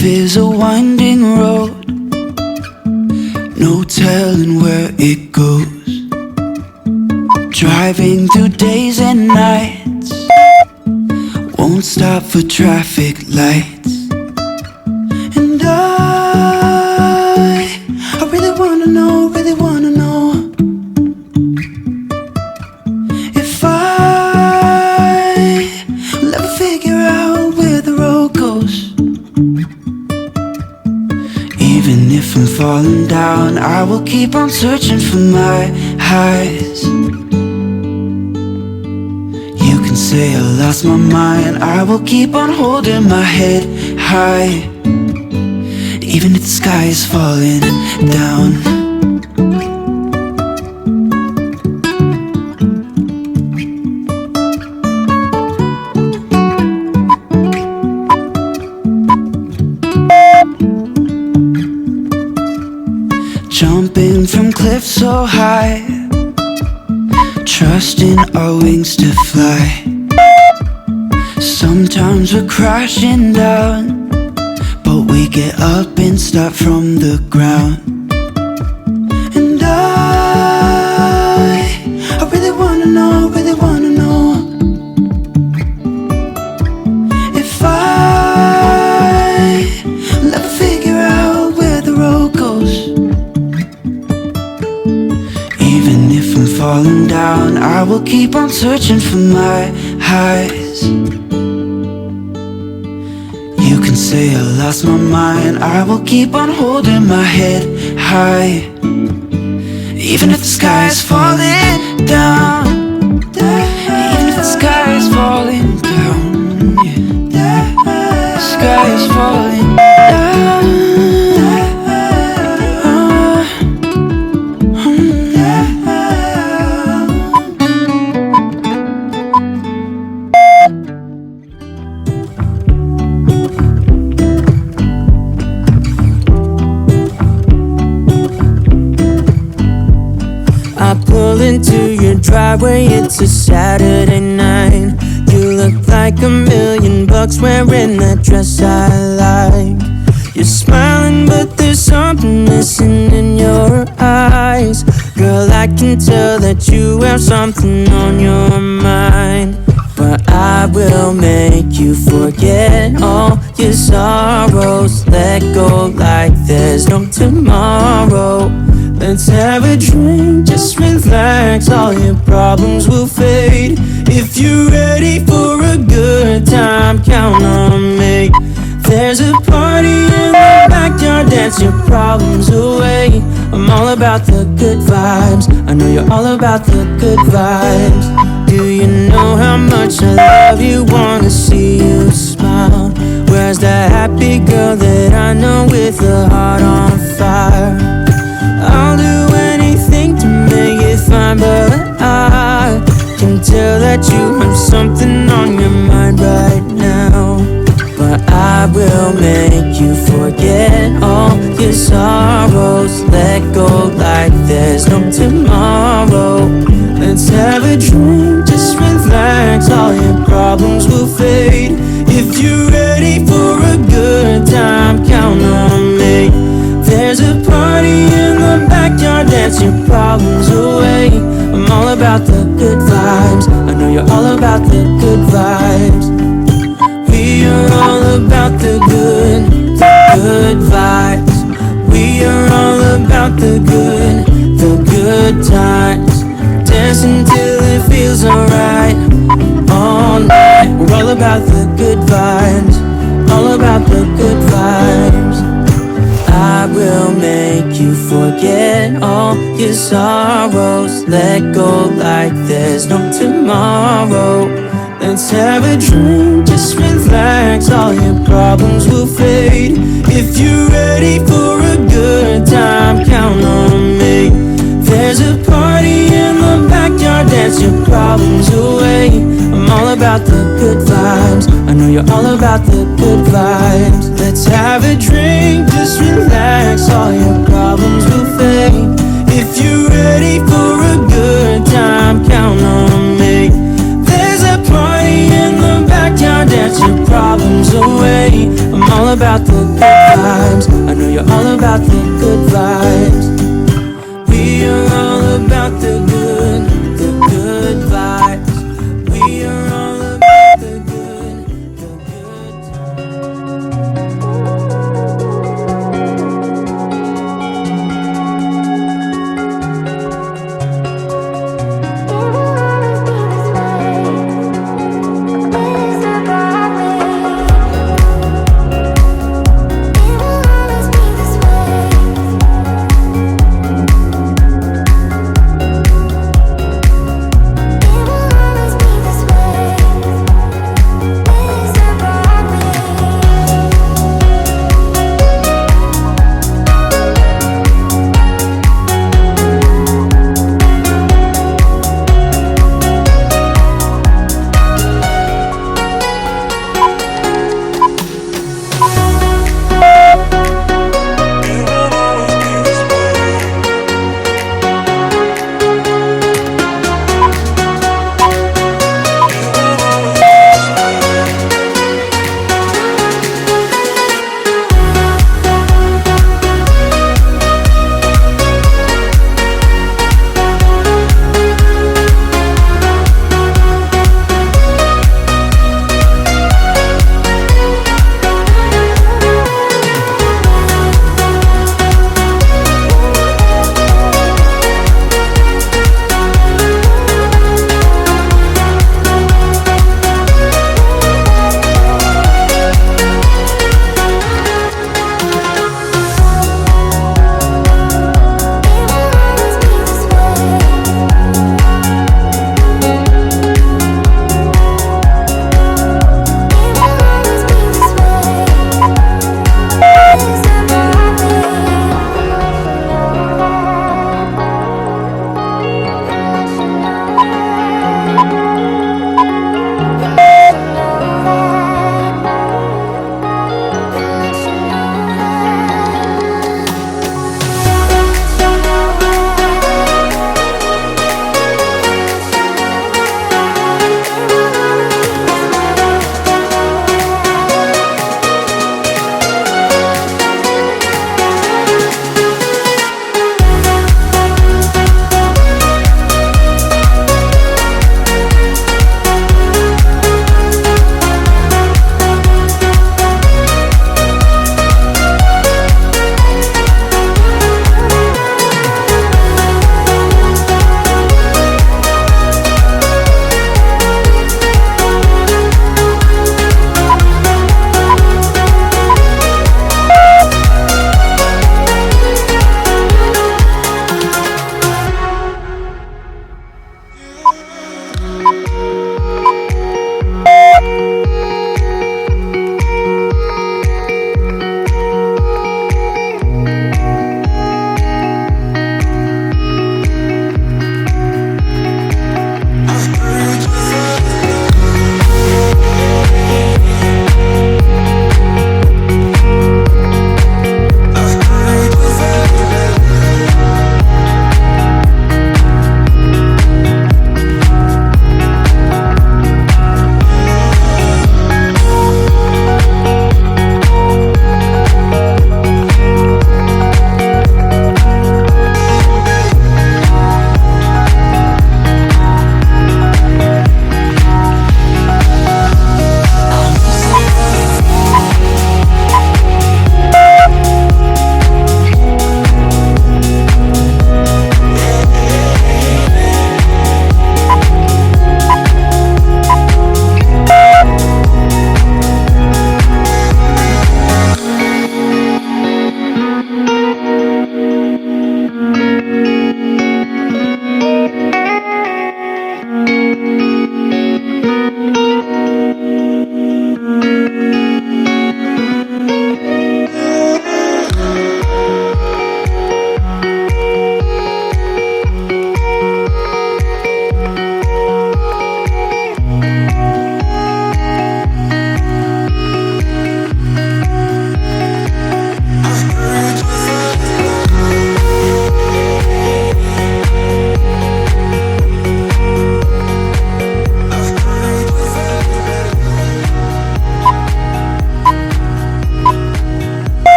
Life is a winding road, no telling where it goes. Driving through days and nights, won't stop for traffic lights. And I really wanna know, if I'll ever figure out where the road goes. Even if I'm falling down, I will keep on searching for my highs. You can say I lost my mind, I will keep on holding my head high. Even if the sky is falling down. Jumping from cliffs so high, trusting our wings to fly. Sometimes we're crashing down, but we get up and start from the ground. And I really wanna know, if I'll ever figure out where the road goes. Even if I'm falling down, I will keep on searching for my highs. You can say I lost my mind, I will keep on holding my head high. Even if the sky is falling down, even if the sky is falling down, yeah. The sky is falling down. I pull into your driveway, it's a Saturday night. You look like $1,000,000 wearing that dress I like. You're smiling but there's something missing in your eyes. Girl, I can tell that you have something on your mind. But I will make you forget all your sorrows. Let go like there's no tomorrow. Let's have a drink, just relax, all your problems will fade. If you're ready for a good time, count on me. There's a party in the backyard, dance your problems away. I'm all about the good vibes, I know you're all about the good vibes. Do you know how much I love you, wanna see you smile? Where's that happy girl that I know with a heart on fire? I'll do anything to make it fine, but I can tell that you have something on your mind right now. But I will make you forget all your sorrows. Let go like there's no tomorrow. Let's have a drink, just relax, all your problems will fade. If you're ready for a good time, count on me. There's a party in the backyard, dance your problems away. I'm all about the good vibes, I know you're all about the good vibes. We are all about the good vibes. We are all about the good times. Dancing till it feels alright, all night. We're all about the good vibes, all about the good vibes. I will make you forget all your sorrows. Let go like there's no tomorrow. Let's have a drink, just relax, all your problems will fade. If you're ready for a good time, count on me. There's a party in the backyard, dance your problems away. I'm all about the good vibes, I know you're all about the good vibes. Let's have a drink, just relax, all your problems will fade. If you're ready for a good time, count on me. There's a party in the backyard, dance your problems away. I'm all about the good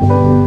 you.